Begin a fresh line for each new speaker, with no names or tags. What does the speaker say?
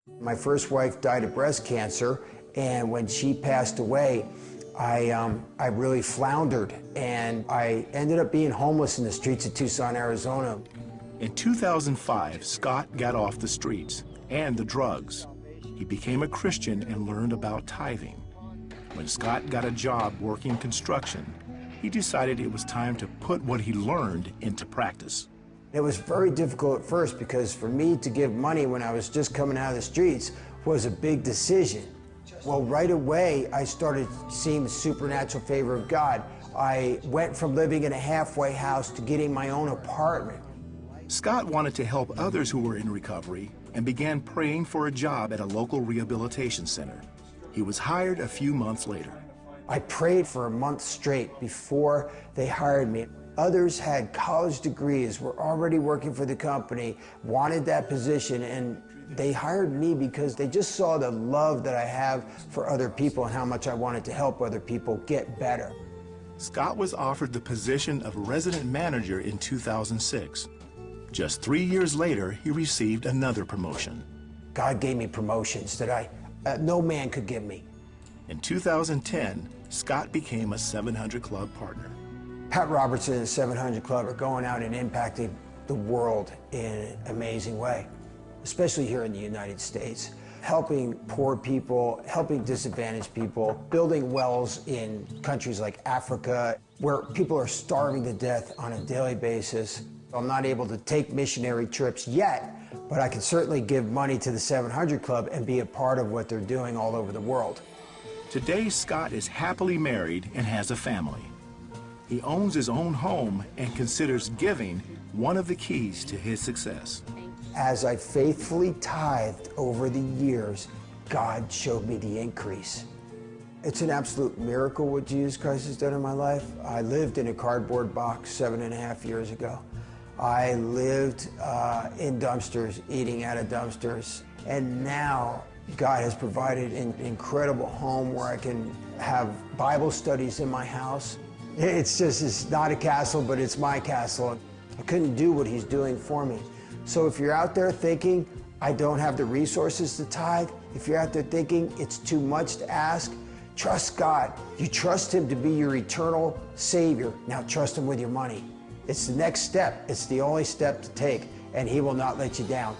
My first wife died of breast cancer, and when she passed away, I really floundered, and I ended up being homeless in the streets of Tucson, Arizona.
In 2005, Scott got off the streets and the drugs. He became a Christian and learned about tithing. When Scott got a job working construction, he decided it was time to put what he learned into practice.
It was very difficult at first because for me to give money when I was just coming out of the streets was a big decision. Well, right away, I started seeing the supernatural favor of God. I went from living in a halfway house to getting my own apartment.
Scott wanted to help others who were in recovery and began praying for a job at a local rehabilitation center. He was hired a few months later.
I prayed for a month straight before they hired me. Others had college degrees, were already working for the company, wanted that position, and they hired me because they just saw the love that I have for other people and how much I wanted to help other people get better.
Scott was offered the position of resident manager in 2006. Just 3 years later, he received another promotion.
God gave me promotions that no man could give me.
In 2010, Scott became a 700 Club partner.
Pat Robertson and the 700 Club are going out and impacting the world in an amazing way, especially here in the United States, helping poor people, helping disadvantaged people, building wells in countries like Africa, where people are starving to death on a daily basis. I'm not able to take missionary trips yet, but I can certainly give money to the 700 Club and be a part of what they're doing all over the world.
Today, Scott is happily married and has a family. He owns his own home and considers giving one of the keys to his success.
As I faithfully tithed over the years, God showed me the increase. It's an absolute miracle what Jesus Christ has done in my life. I lived in a cardboard box 7.5 years ago. I lived in dumpsters, eating out of dumpsters, and now God has provided an incredible home where I can have Bible studies in my house. It's not a castle, but it's my castle. I couldn't do what he's doing for me. So if you're out there thinking, I don't have the resources to tithe, if you're out there thinking it's too much to ask, trust God. You trust him to be your eternal Savior. Now trust him with your money. It's the next step. It's the only step to take, and he will not let you down.